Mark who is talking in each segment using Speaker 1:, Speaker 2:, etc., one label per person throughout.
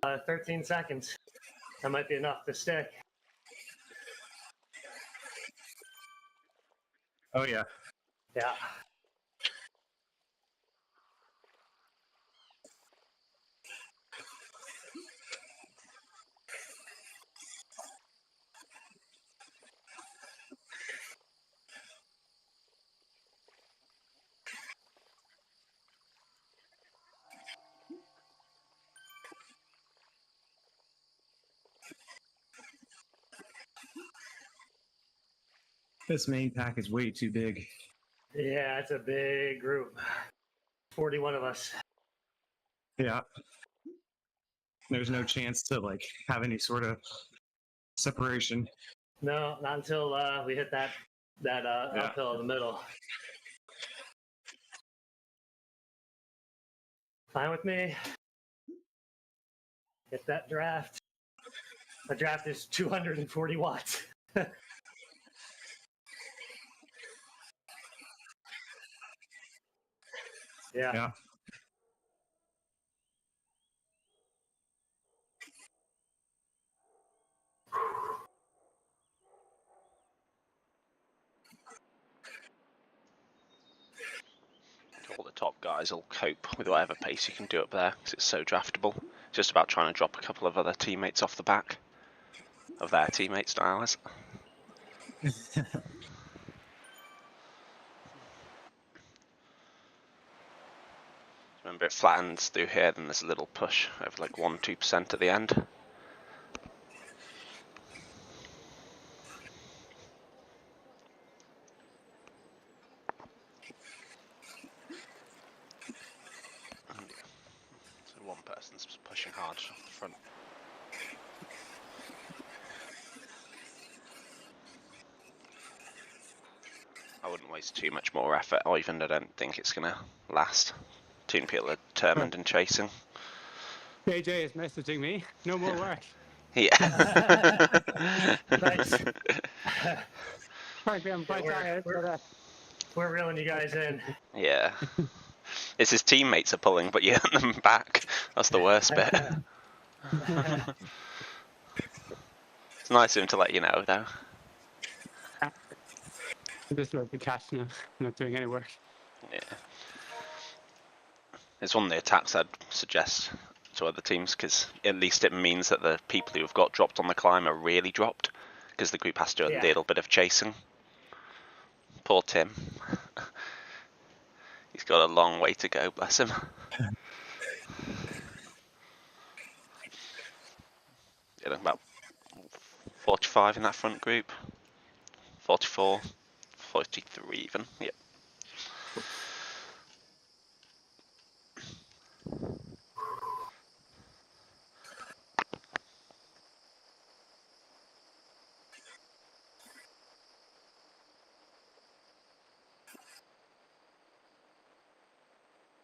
Speaker 1: 13 seconds. That might be enough to stick.
Speaker 2: Oh, yeah.
Speaker 1: Yeah.
Speaker 2: This main pack is way too big.
Speaker 1: Yeah, it's a big group. 41 of us.
Speaker 2: Yeah. There's no chance to like have any sort of separation.
Speaker 1: No, not until we hit that uphill in the middle. Fine with me. Get that draft. The draft is 240 watts. Yeah.
Speaker 3: All the top guys will cope with whatever pace you can do up there because it's so draftable. It's just about trying to drop a couple of other teammates off the back of their teammates, Styles. Remember, it flattens through here, then there's a little push over like 1-2% at the end. So one person's pushing hard off the front. I wouldn't waste too much more effort, or even I don't think it's going to last. Too many people are determined and chasing.
Speaker 4: AJ is messaging me. No more work.
Speaker 3: Yeah.
Speaker 1: Nice.
Speaker 4: Frankly, I'm quite tired.
Speaker 1: We're reeling you guys in.
Speaker 3: Yeah. It's his teammates are pulling, but you hit them back. That's the worst bit. It's nice of him to let you know, though.
Speaker 4: I'm just like the cash now. I'm not doing any work.
Speaker 3: Yeah. It's one of the attacks I'd suggest to other teams, because at least it means that the people who have got dropped on the climb are really dropped, because the group has to do a little bit of chasing. Poor Tim. He's got a long way to go, bless him. Yeah, about 45 in that front group. 44, 43 even, yep.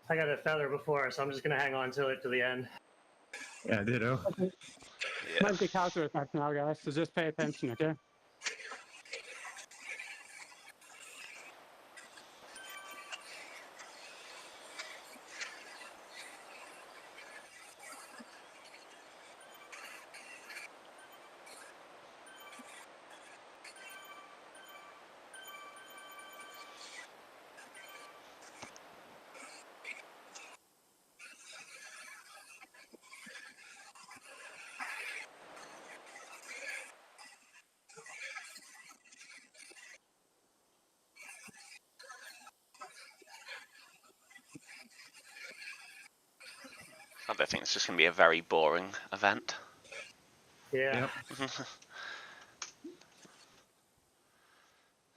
Speaker 1: I got a feather before, so I'm just going to hang on to it to the end.
Speaker 2: Yeah, ditto.
Speaker 4: Okay.
Speaker 3: Yeah.
Speaker 4: Might be counter attack now, guys, so just pay attention, okay?
Speaker 3: I don't think it's just going to be a very boring event.
Speaker 1: Yeah.
Speaker 2: Yep.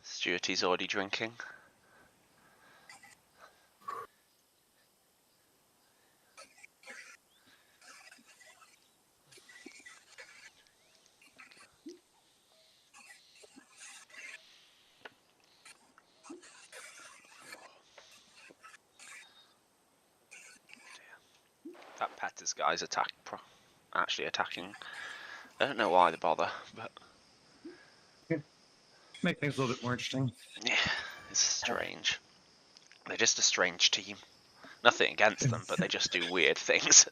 Speaker 3: Stuarty's already drinking. That Petter's guy's actually attacking. I don't know why they bother, but
Speaker 2: Make things a little bit more interesting.
Speaker 3: yeah, it's strange. They're just a strange team. Nothing against them, but they just do weird things.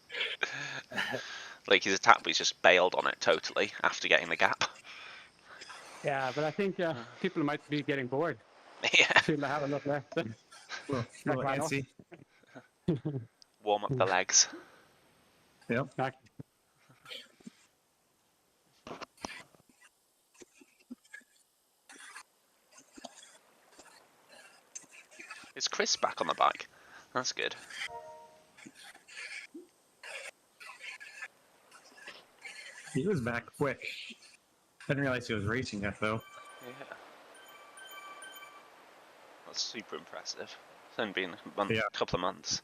Speaker 3: Like he's attacked, but he's just bailed on it totally after getting the gap.
Speaker 4: Yeah, but I think people might be getting bored.
Speaker 3: Yeah.
Speaker 4: Feel they have a lot left.
Speaker 2: Well,
Speaker 4: Like,
Speaker 2: really
Speaker 4: why not?
Speaker 2: antsy.
Speaker 3: Warm up the legs.
Speaker 2: Yep.
Speaker 4: Exactly.
Speaker 3: Is Chris back on the bike? That's good.
Speaker 2: He was back quick. I didn't realize he was racing yet, though.
Speaker 3: Yeah. That's super impressive. It's only been a
Speaker 2: Yeah.
Speaker 3: couple of months.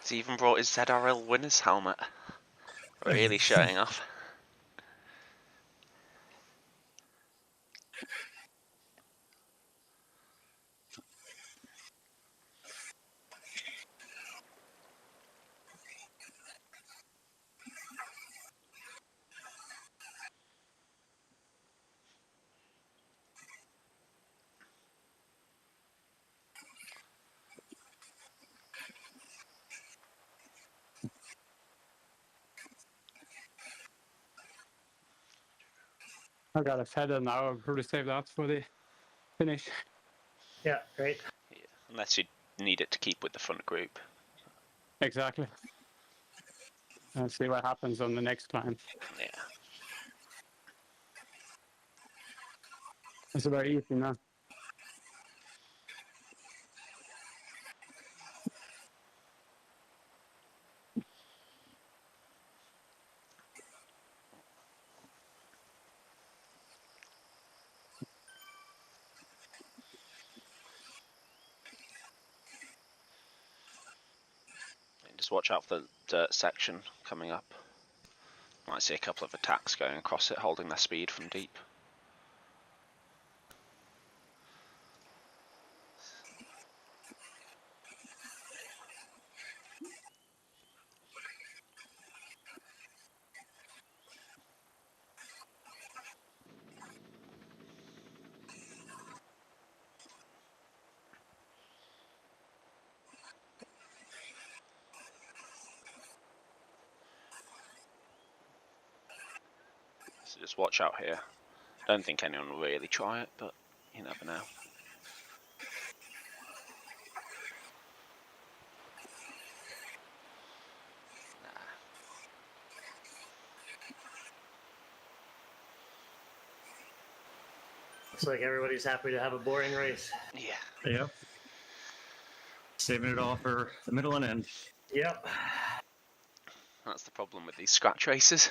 Speaker 3: He's even brought his ZRL winner's helmet. Really showing off.
Speaker 4: I got a feather now. I'll probably save that for the finish.
Speaker 1: Yeah, great.
Speaker 3: Yeah. Unless you need it to keep with the front group.
Speaker 4: Exactly. And see what happens on the next climb.
Speaker 3: Yeah.
Speaker 4: It's very easy now.
Speaker 3: Just watch out for the dirt section coming up. Might see a couple of attacks going across it, holding their speed from deep. So just watch out here. Don't think anyone will really try it, but you never know.
Speaker 1: Looks like everybody's happy to have a boring race.
Speaker 3: Yeah.
Speaker 2: Yep. Saving it all for the middle and end.
Speaker 1: Yep.
Speaker 3: That's the problem with these scratch races.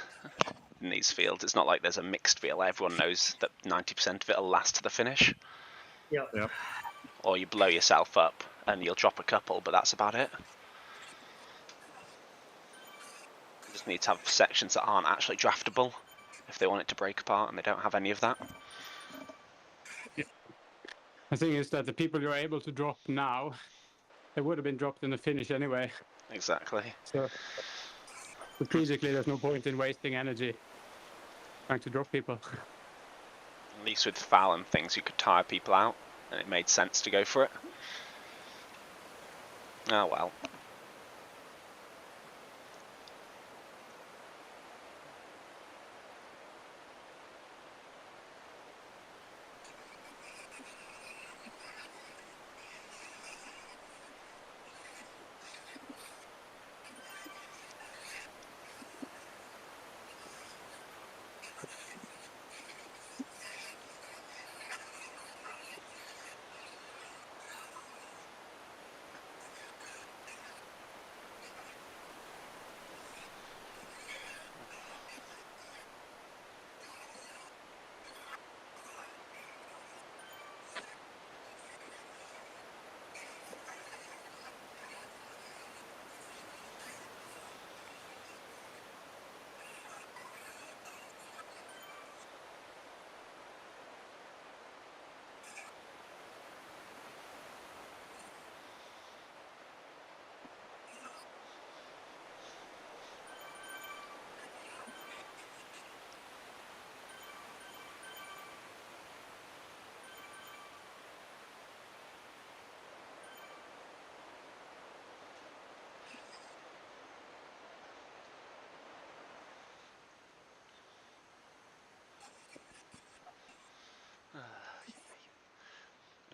Speaker 3: In these fields, it's not like there's a mixed field. Everyone knows that 90% of it will last to the finish.
Speaker 1: Yep.
Speaker 2: Yep.
Speaker 3: Or you blow yourself up and you'll drop a couple, but that's about it. You just need to have sections that aren't actually draftable if they want it to break apart, and they don't have any of that.
Speaker 4: The thing is that the people you're able to drop now, they would have been dropped in the finish anyway.
Speaker 3: Exactly.
Speaker 4: So strategically, there's no point in wasting energy trying to drop people.
Speaker 3: At least with foul and things, you could tire people out, and it made sense to go for it. Oh well.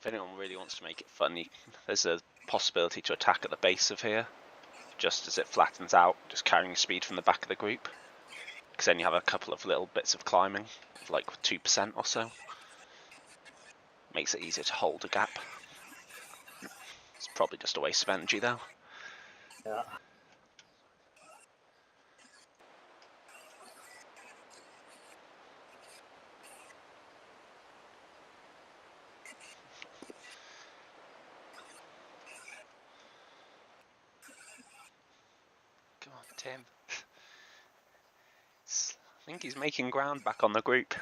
Speaker 3: If anyone really wants to make it fun, there's a possibility to attack at the base of here, just as it flattens out, just carrying speed from the back of the group. Because then you have a couple of little bits of climbing, of like 2% or so. Makes it easier to hold a gap. It's probably just a waste of energy though.
Speaker 1: Yeah.
Speaker 3: Come on, Tim. I think he's making ground back on the group.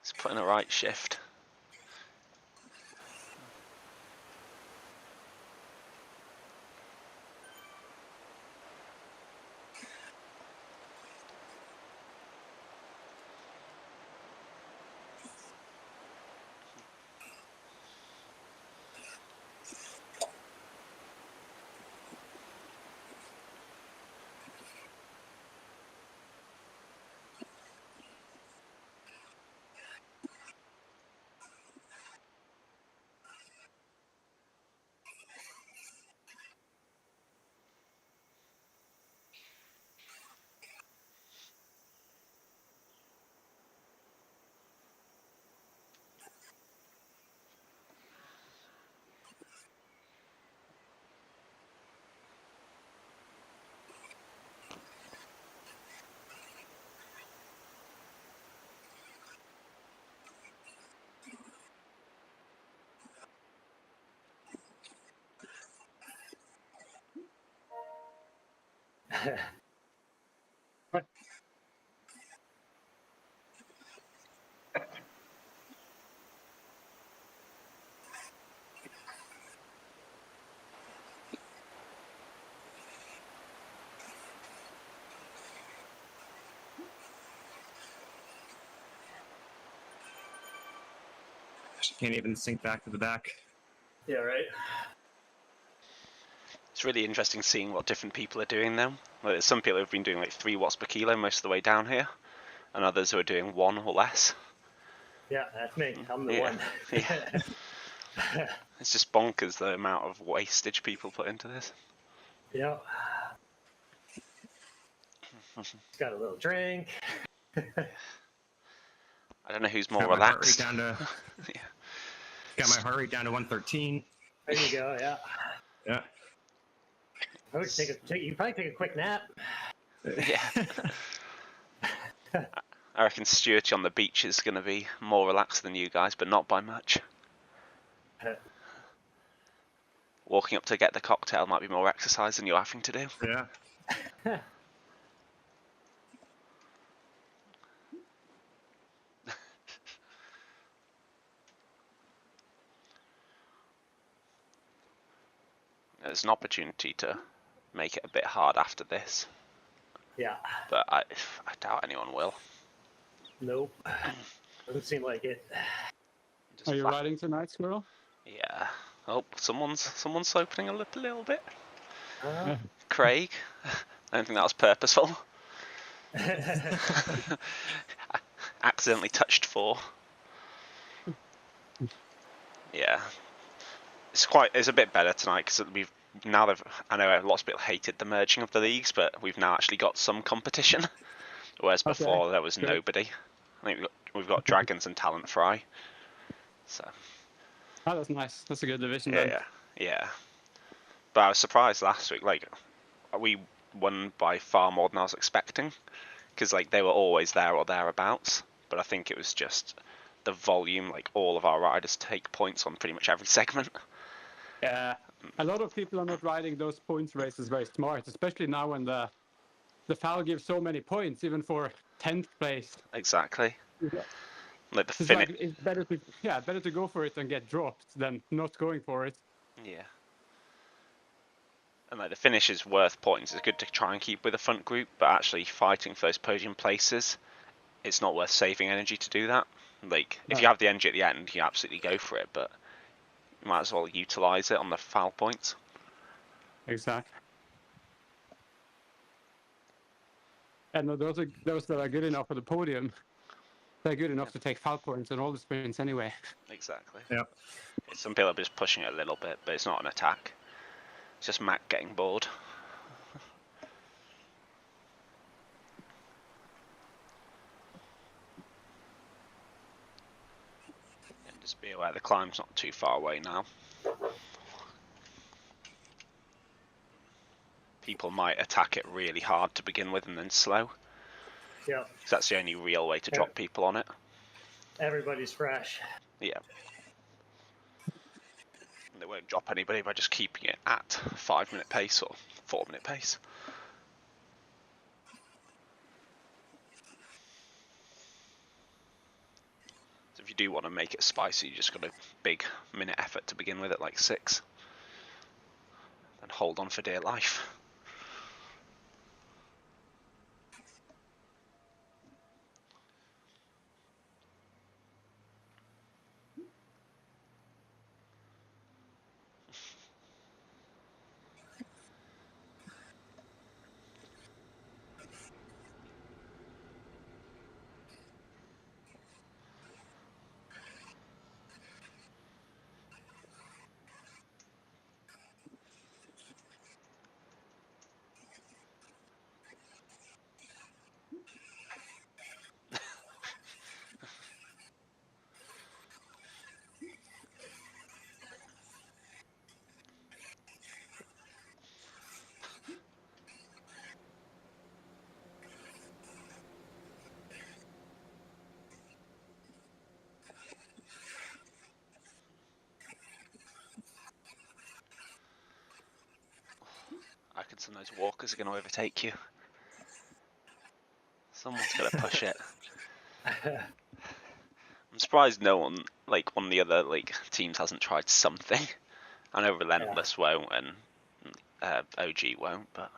Speaker 3: He's putting a right shift.
Speaker 2: She can't even sink back to the back.
Speaker 1: Yeah, right.
Speaker 3: It's really interesting seeing what different people are doing now. Like, there's some people who've been doing like 3 watts per kilo most of the way down here, and others who are doing 1 or less.
Speaker 1: Yeah, that's me. I'm the
Speaker 3: Yeah.
Speaker 1: one.
Speaker 3: Yeah. It's just bonkers the amount of wastage people put into this.
Speaker 1: Yeah. Got a little drink.
Speaker 3: I don't know who's more
Speaker 2: Got my heart rate
Speaker 3: relaxed.
Speaker 2: down to.
Speaker 3: Yeah.
Speaker 2: Got my heart rate down to 113.
Speaker 1: There you go. Yeah.
Speaker 2: Yeah.
Speaker 1: I would you probably take a quick nap.
Speaker 3: Yeah. I reckon Stuart on the beach is going to be more relaxed than you guys, but not by much. Walking up to get the cocktail might be more exercise than you're having to do.
Speaker 2: Yeah.
Speaker 3: There's an opportunity to make it a bit hard after this,
Speaker 1: Yeah.
Speaker 3: but I doubt anyone will.
Speaker 1: Nope. Doesn't seem like it.
Speaker 3: Just
Speaker 4: Are you
Speaker 3: flat-
Speaker 4: riding tonight, Squirrel?
Speaker 3: Yeah. Oh, someone's opening a little bit.
Speaker 1: Uh,
Speaker 3: Craig. I don't think that was purposeful. Accidentally touched 4. Yeah. It's a bit better tonight because I know lots of people hated the merging of the leagues, but we've now actually got some competition, whereas before there was nobody. I think we've got Dragons and Talent Fry. So.
Speaker 4: Oh, that's nice. That's a good division then.
Speaker 3: Yeah. But I was surprised last week. Like, we won by far more than I was expecting, because like they were always there or thereabouts. But I think it was just the volume. Like all of our riders take points on pretty much every segment.
Speaker 4: Yeah. A lot of people are not riding those points races very smart, especially now when the FAL gives so many points, even for 10th place.
Speaker 3: Exactly.
Speaker 4: Yeah.
Speaker 3: Like the
Speaker 4: It's
Speaker 3: finish.
Speaker 4: like it's better to go for it and get dropped than not going for it.
Speaker 3: Yeah. And like the finish is worth points. It's good to try and keep with the front group, but actually fighting for those podium places, it's not worth saving energy to do that. Like if you have the energy at the end, you absolutely go for it, but you might as well utilize it on the foul points.
Speaker 4: Exactly. And those that are good enough for the podium, they're good enough to take foul points on all the sprints anyway.
Speaker 3: Exactly.
Speaker 2: Yeah.
Speaker 3: Some people are just pushing it a little bit, but it's not an attack. It's just Mac getting bored. And just be aware the climb's not too far away now. People might attack it really hard to begin with and then slow.
Speaker 1: Yeah.
Speaker 3: Because that's the only real way to drop people on it.
Speaker 1: Everybody's fresh.
Speaker 3: Yeah. And they won't drop anybody by just keeping it at 5-minute pace or 4-minute pace. So if you do want to make it spicy, you just got a big minute effort to begin with at like 6. And hold on for dear life. I reckon some of those walkers are going to overtake you. Someone's going to push it. I'm surprised no one, like one of the other teams, hasn't tried something. I know Relentless won't and OG won't, but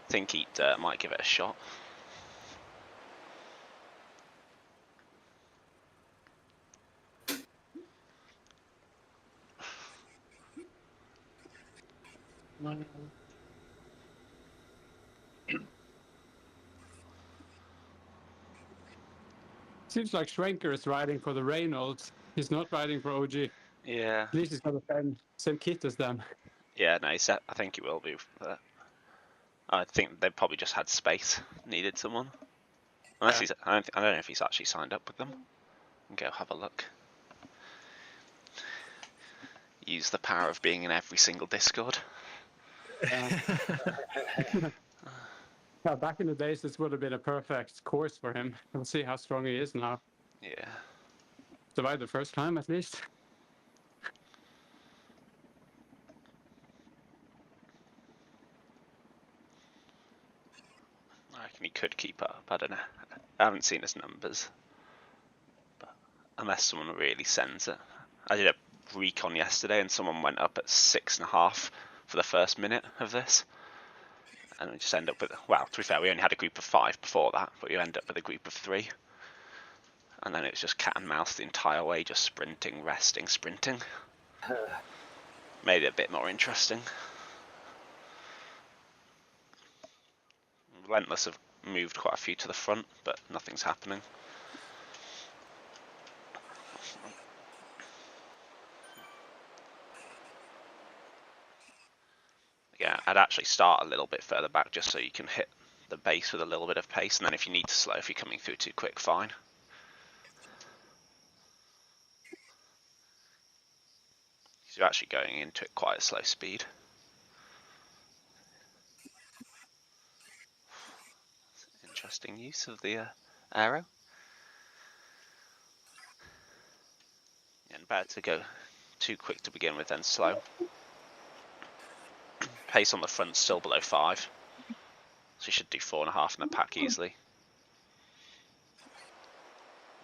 Speaker 3: I think Eat Dirt might give it a shot.
Speaker 4: Seems like Schwenker is riding for the Reynolds. He's not riding for OG.
Speaker 3: Yeah.
Speaker 4: At least he's got the same kit as them.
Speaker 3: Yeah, no, I think he will be. I think they probably just had space, needed someone. Unless he's, I don't know if he's actually signed up with them. Go have a look. Use the power of being in every single Discord.
Speaker 4: Yeah, back in the days, this would have been a perfect course for him. We'll see how strong he is now.
Speaker 3: Yeah.
Speaker 4: Survived the first time, at least.
Speaker 3: I reckon he could keep up. I don't know. I haven't seen his numbers. But unless someone really sends it. I did a recon yesterday and someone went up at 6.5 for the first minute of this. And we just end up with, well, to be fair, we only had a group of 5 before that, but you end up with a group of 3. And then it was just cat and mouse the entire way, just sprinting, resting, sprinting. Made it a bit more interesting. Relentless have moved quite a few to the front, but nothing's happening. Yeah, I'd actually start a little bit further back just so you can hit the base with a little bit of pace, and then if you need to slow, if you're coming through too quick, fine. Because you're actually going into it quite a slow speed. Interesting use of the arrow. And better to go too quick to begin with, then slow. Pace on the front still below 5. So you should do 4.5 in the pack easily.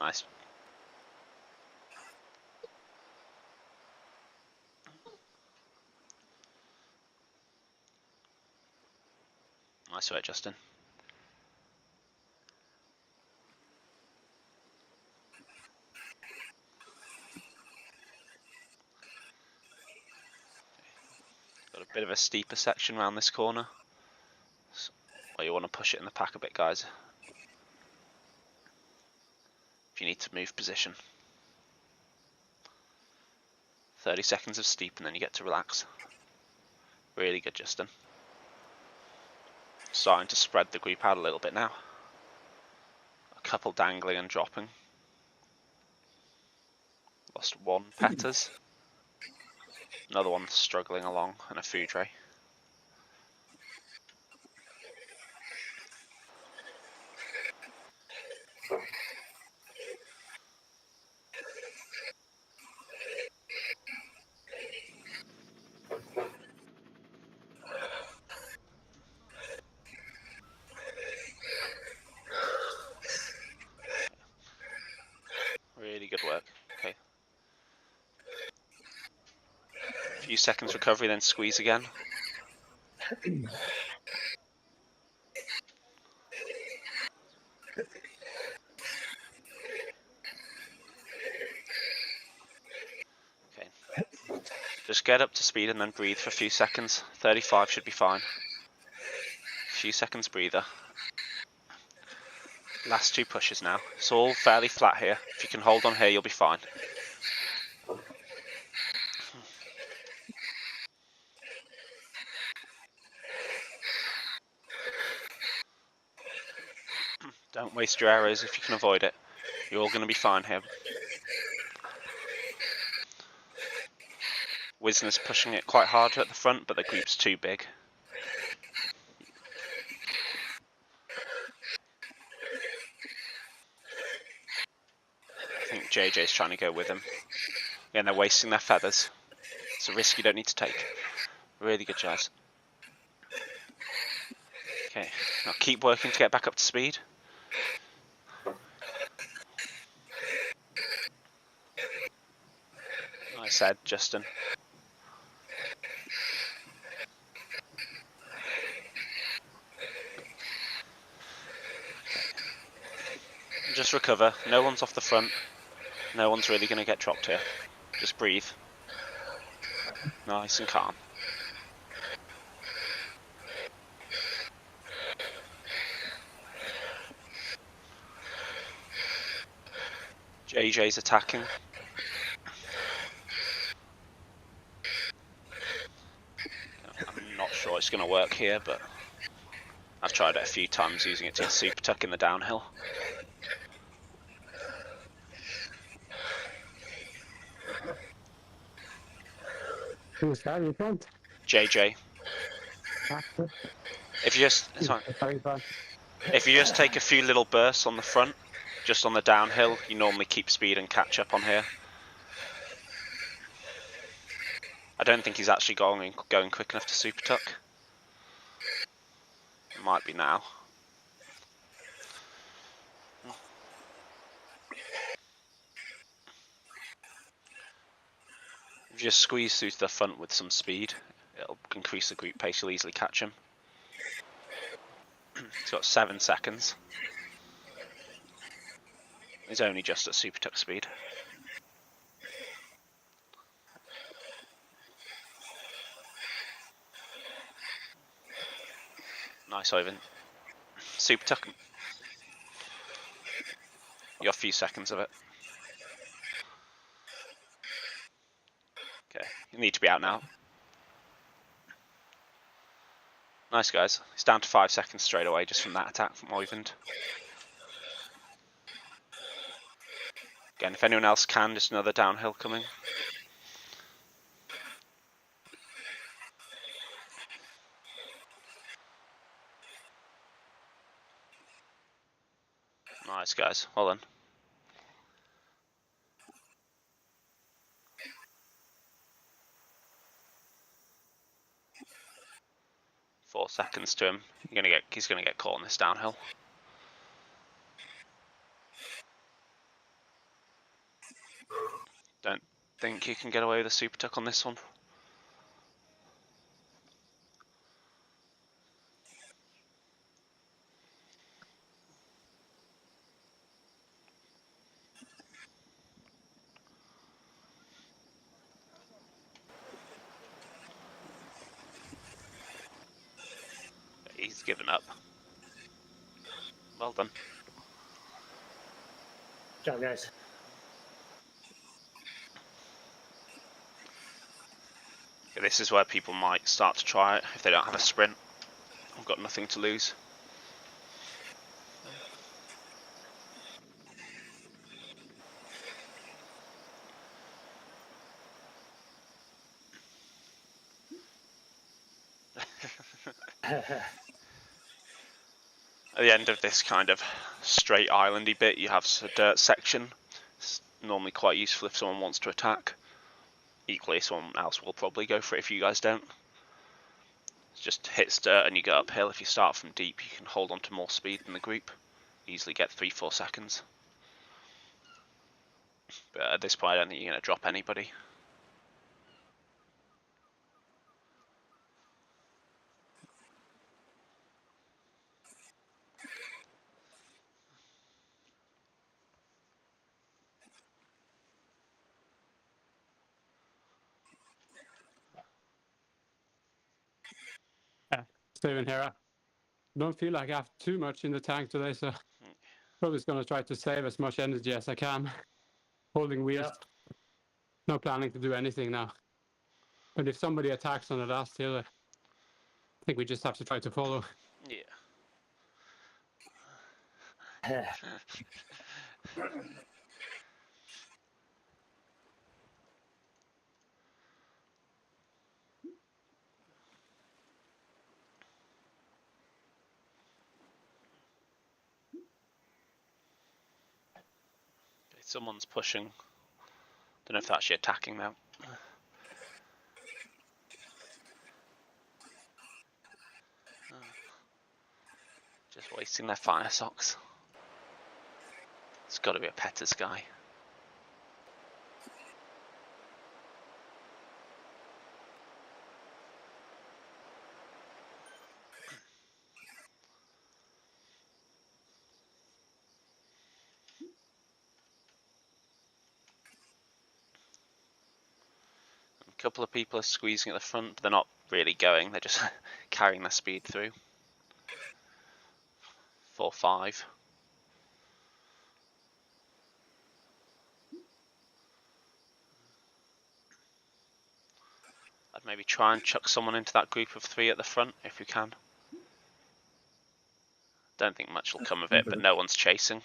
Speaker 3: Nice. Nice work, Justin. Got a bit of a steeper section around this corner. So, well, you want to push it in the pack a bit, guys. if you need to move position. 30 seconds of steep and then you get to relax. Really good, Justin. Starting to spread the group out a little bit now. A couple dangling and dropping. Lost one Petters. Another one struggling along and a food tray. Really good work. Okay. A few seconds recovery, then squeeze again. Okay. Just get up to speed and then breathe for a few seconds. 35 should be fine. A few seconds breather. Last two pushes now. It's all fairly flat here. If you can hold on here, you'll be fine. Don't waste your arrows if you can avoid it. You're all going to be fine here. Wisner's pushing it quite hard at the front, but the group's too big. I think JJ's trying to go with him. Again, they're wasting their feathers. It's a risk you don't need to take. Really good, Jazz. Okay, now keep working to get back up to speed. Nice head, Justin. Just recover. No one's off the front. No one's really going to get dropped here. Just breathe. Nice and calm. JJ's attacking. I'm not sure it's going to work here, but I've tried it a few times using it to super tuck in the downhill.
Speaker 4: Who's that in front?
Speaker 3: JJ. If you just if you just take a few little bursts on the front, just on the downhill, you normally keep speed and catch up on here. I don't think he's actually going quick enough to super tuck. Might be now. If you just squeeze through to the front with some speed, it'll increase the group pace, you'll easily catch him. He's got 7 seconds. He's only just at super tuck speed. Nice, Ivan. Super tuck. You got a few seconds of it. Okay, you need to be out now. Nice, guys. He's down to 5 seconds straight away just from that attack from Oyvind. Again, if anyone else can, just another downhill coming. Nice, guys. Well done. Four seconds to him. He's gonna get caught on this downhill. Don't think you can get away with a super tuck on this one. He's given up. Well done.
Speaker 1: Good job, guys.
Speaker 3: This is where people might start to try it if they don't have a sprint. I've got nothing to lose. At the end of this kind of straight islandy bit, you have a dirt section. It's normally quite useful if someone wants to attack. Equally, someone else will probably go for it if you guys don't. It just hits dirt and you go uphill. If you start from deep, you can hold on to more speed than the group. Easily get 3-4 seconds. But at this point, I don't think you're going to drop anybody.
Speaker 4: Steven here. I don't feel like I have too much in the tank today, so probably just going to try to save as much energy as I can. Holding wheels.
Speaker 1: Yep.
Speaker 4: No planning to do anything now. But if somebody attacks on the last hill, I think we just have to try to follow.
Speaker 3: Yeah. Someone's pushing. Don't know if they're actually attacking now. Just wasting their fire socks. It's got to be a Petter's guy. A couple of people are squeezing at the front, but they're not really going. They're just carrying their speed through. 4-5. I'd maybe try and chuck someone into that group of 3 at the front if we can. Don't think much will come of it, but no one's chasing.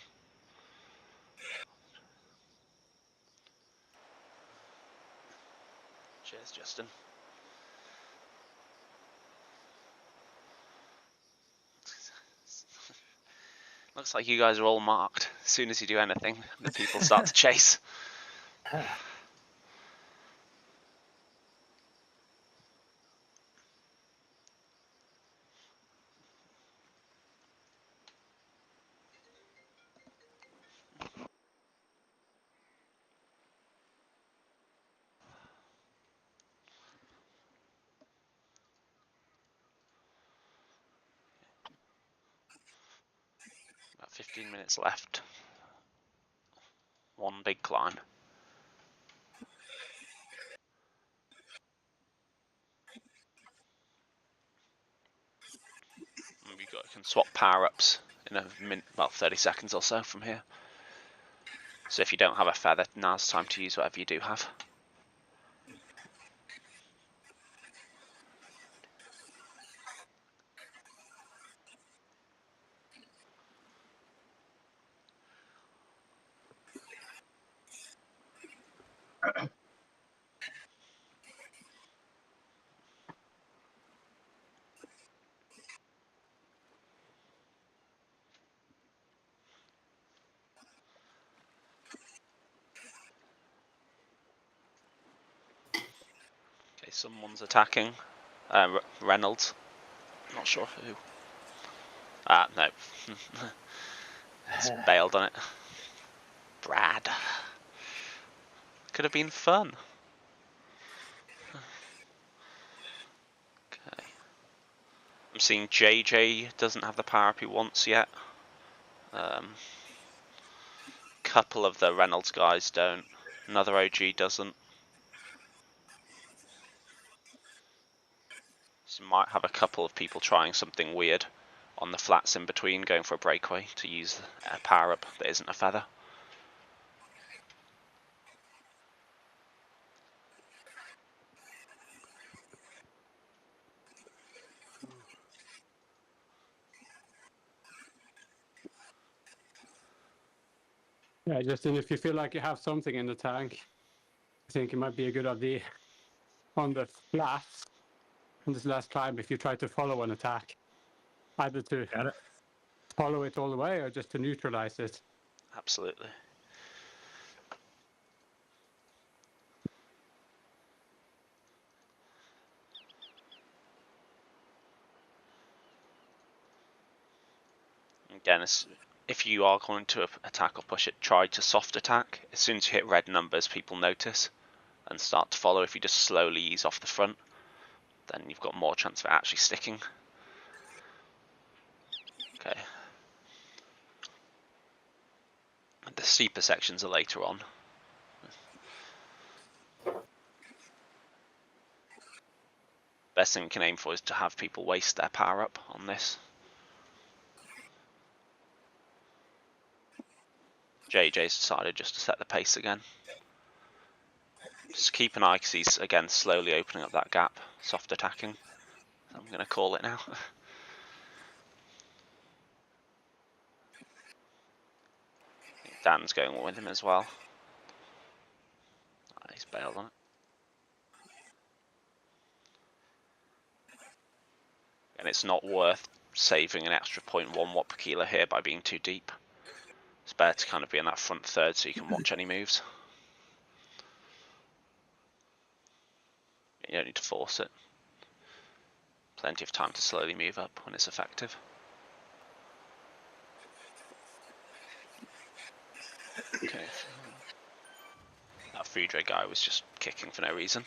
Speaker 3: Cheers, Justin. Looks like you guys are all marked. As soon as you do anything, the people start to chase. About 15 minutes left. One big climb. We can swap power-ups in a minute, well, 30 seconds or so from here. So if you don't have a feather, now's the time to use whatever you do have. Okay, someone's attacking. Reynolds. Not sure who. No. It's bailed on it. Brad. Could have been fun. Okay. I'm seeing JJ doesn't have the power up he wants yet. Couple of the Reynolds guys don't. Another OG doesn't. So you might have a couple of people trying something weird on the flats in between, going for a breakaway to use a power up that isn't a feather.
Speaker 4: Yeah, just if you feel like you have something in the tank, I think it might be a good idea on the flats on this last climb if you try to follow an attack, either to
Speaker 2: Got it.
Speaker 4: follow it all the way or just to neutralize it.
Speaker 3: Absolutely. Again, if you are going to attack or push it, try to soft attack. As soon as you hit red numbers, people notice and start to follow. If you just slowly ease off the front, then you've got more chance of it actually sticking. Okay. The steeper sections are later on. Best thing you can aim for is to have people waste their power up on this. JJ's decided just to set the pace again. Just keep an eye because he's again slowly opening up that gap, soft attacking. I'm going to call it now. Dan's going with him as well. He's bailed on it. And it's not worth saving an extra 0.1 watt per kilo here by being too deep. It's better to kind of be in that front third so you can watch any moves. You don't need to force it. Plenty of time to slowly move up when it's effective. Okay. That Foudre guy was just kicking for no reason.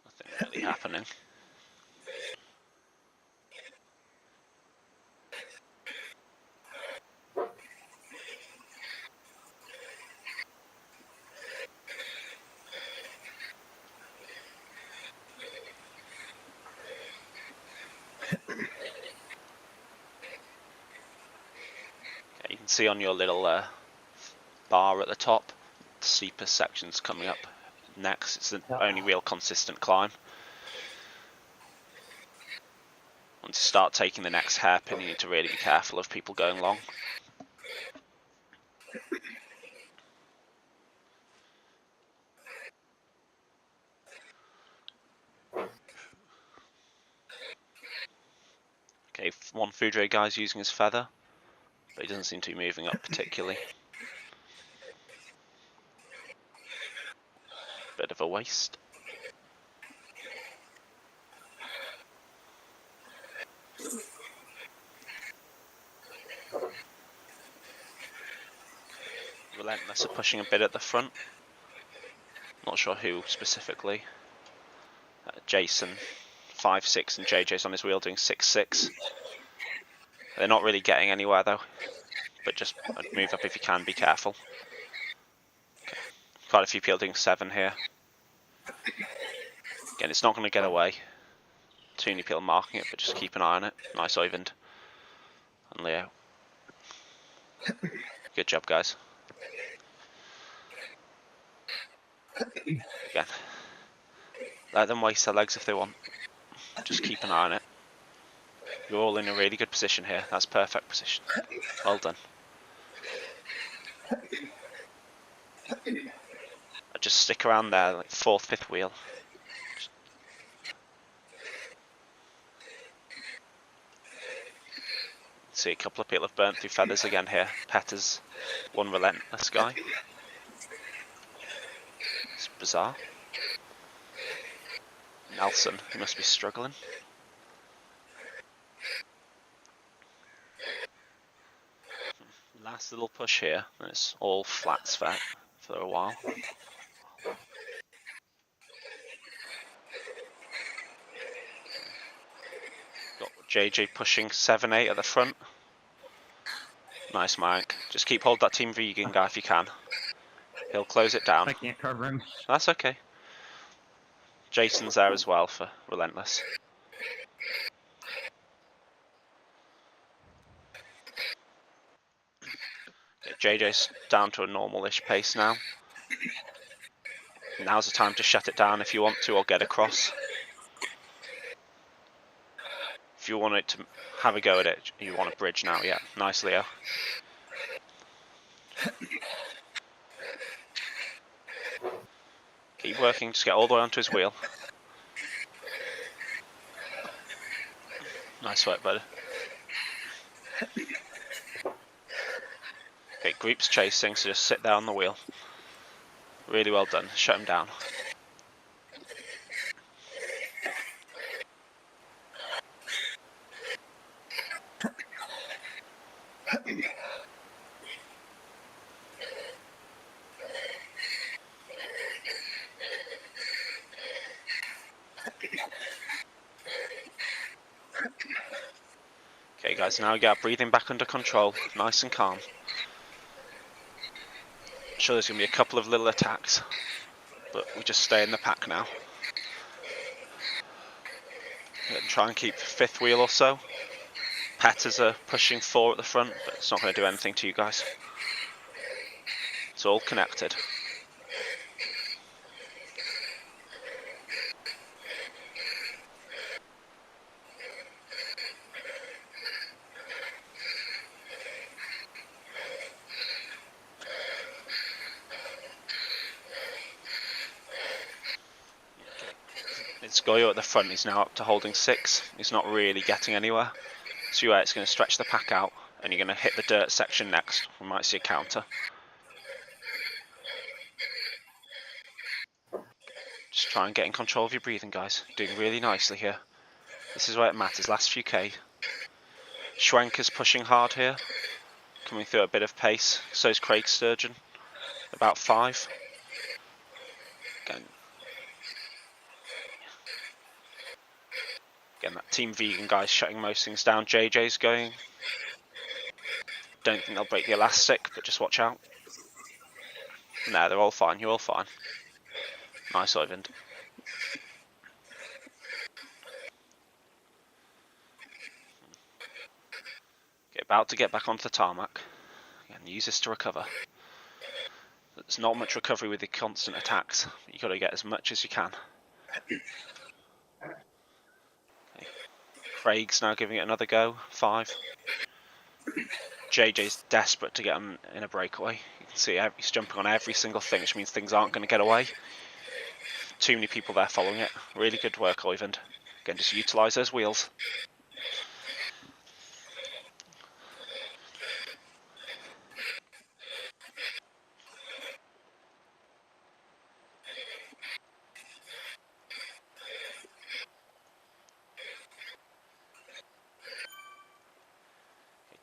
Speaker 3: Nothing really happening. Okay, you can see on your little bar at the top, the steepest section's coming up next. It's the only real consistent climb. Once you start taking the next hairpin, you need to really be careful of people going long. Okay, one Foudre guy's using his feather, but he doesn't seem to be moving up particularly. Bit of a waste. Relentless are pushing a bit at the front. Not sure who specifically. Jason 5-6 and JJ's on his wheel doing 6-6. They're not really getting anywhere though, but just move up if you can, be careful. Okay. Quite a few people doing 7 here. Again, it's not going to get away. Too many people marking it, but just keep an eye on it. Nice Oyvind and Leo. Good job, guys. Again, let them waste their legs if they want. Just keep an eye on it. You're all in a really good position here. That's perfect position. Well done. Just stick around there, like 4th, 5th wheel. See a couple of people have burnt through feathers again here. Petter's one relentless guy. It's bizarre. Nelson, he must be struggling. Last little push here, and it's all flats for a while. Got JJ pushing 7-8 at the front. Nice, Mike. Just keep hold that Team Vegan guy if you can. He'll close it down.
Speaker 2: I can't cover him.
Speaker 3: That's okay. Jason's there as well for Relentless. Okay, JJ's down to a normal-ish pace now. Now's the time to shut it down if you want to, or get across. If you want it to have a go at it, you want a bridge now. Yeah, nice, Leo. Keep working, just get all the way onto his wheel. Nice work, buddy. Okay, group's chasing, so just sit there on the wheel. Really well done, shut him down. Okay guys, now get our breathing back under control, nice and calm. I'm sure there's going to be a couple of little attacks, but we just stay in the pack now. And try and keep fifth wheel or so. Petters are pushing 4 at the front, but it's not going to do anything to you guys. It's all connected. It's Goyo at the front, he's now up to holding 6. He's not really getting anywhere. So yeah, it's going to stretch the pack out, and you're going to hit the dirt section next. We might see a counter. Just try and get in control of your breathing, guys. You're doing really nicely here. This is where it matters, last few K. Schwenker's pushing hard here, coming through a bit of pace. So is Craig Sturgeon, about 5. Again, that Team Vegan guy's shutting most things down. JJ's going. Don't think they'll break the elastic, but just watch out. No, they're all fine. You're all fine. Nice, Oyvind. Okay, about to get back onto the tarmac. And use this to recover. There's not much recovery with the constant attacks. You've got to get as much as you can. Okay. Craig's now giving it another go. 5. JJ's desperate to get him in a breakaway. You can see he's jumping on every single thing, which means things aren't going to get away. Too many people there following it. Really good work, Oyvind. Again, just utilise those wheels.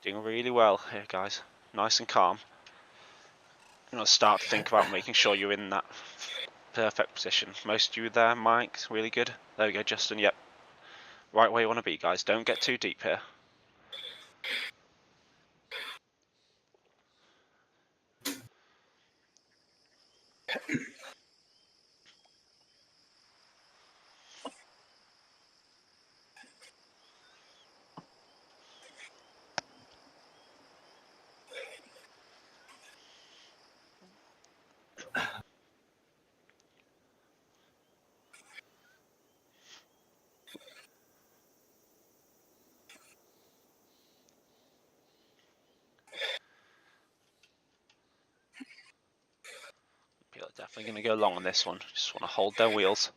Speaker 3: Doing really well here, guys. Nice and calm. You know, start to think about making sure you're in that perfect position. Most of you there, Mike, really good. There we go, Justin. Yep, right where you want to be, guys. Don't get too deep here. People are definitely going to go long on this one. Just want to hold their wheels.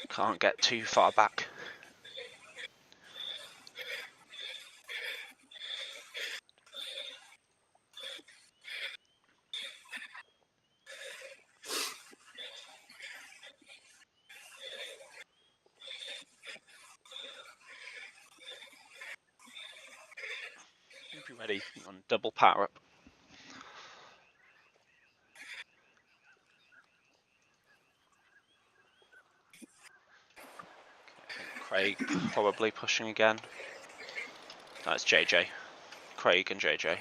Speaker 3: Can't get too far back. Be ready on double power up. Craig probably pushing again. That's JJ. Craig and JJ.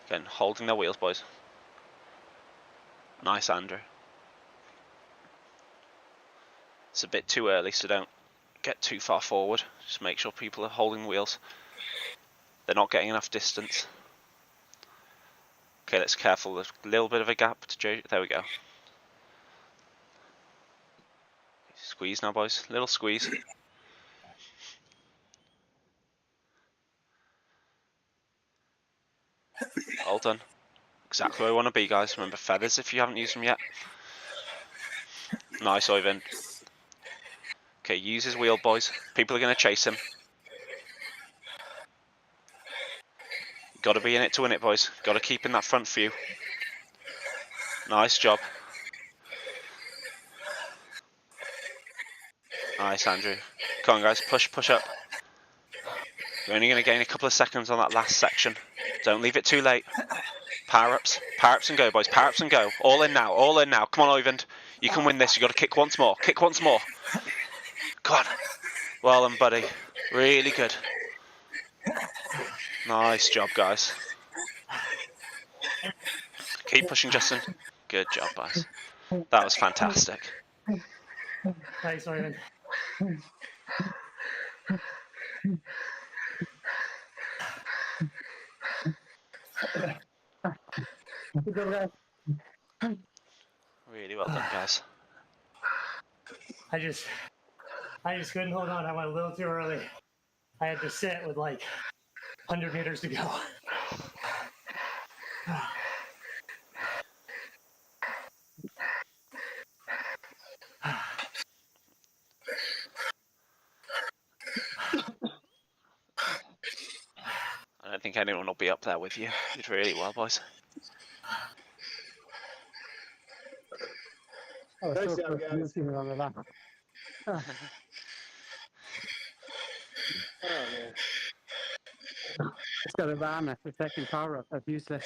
Speaker 3: Again, holding their wheels, boys. Nice, Andrew. It's a bit too early, so don't get too far forward. Just make sure people are holding the wheels. They're not getting enough distance. Okay, let's be careful. There's a little bit of a gap to Joe. There we go. Squeeze now, boys. Little squeeze. All done. Exactly where I want to be, guys. Remember feathers if you haven't used them yet. Nice, Oyvind. Okay, use his wheel, boys. People are going to chase him. Got to be in it to win it, boys. Got to keep in that front few. Nice job. Nice, Andrew. Come on, guys. Push up. You're only going to gain a couple of seconds on that last section. Don't leave it too late. Power ups and go, boys. Power ups and go. All in now. All in now. Come on, Oyvind. You can win this. You got to kick once more. Kick once more. Come on. Well done, buddy. Really good. Nice job, guys. Keep pushing, Justin. Good job, guys. That was fantastic.
Speaker 1: Thanks, Oyvind.
Speaker 3: Really well done, guys.
Speaker 1: I just couldn't hold on. I went a little too early. I had to sit with like 100 meters to go.
Speaker 3: I don't think anyone will be up there with you. You did really well, boys.
Speaker 4: Oh,
Speaker 5: Thanks,
Speaker 4: so
Speaker 5: guys.
Speaker 4: confusing on the lap.
Speaker 5: Oh, man.
Speaker 4: It's got a ram at the second power up. That's useless.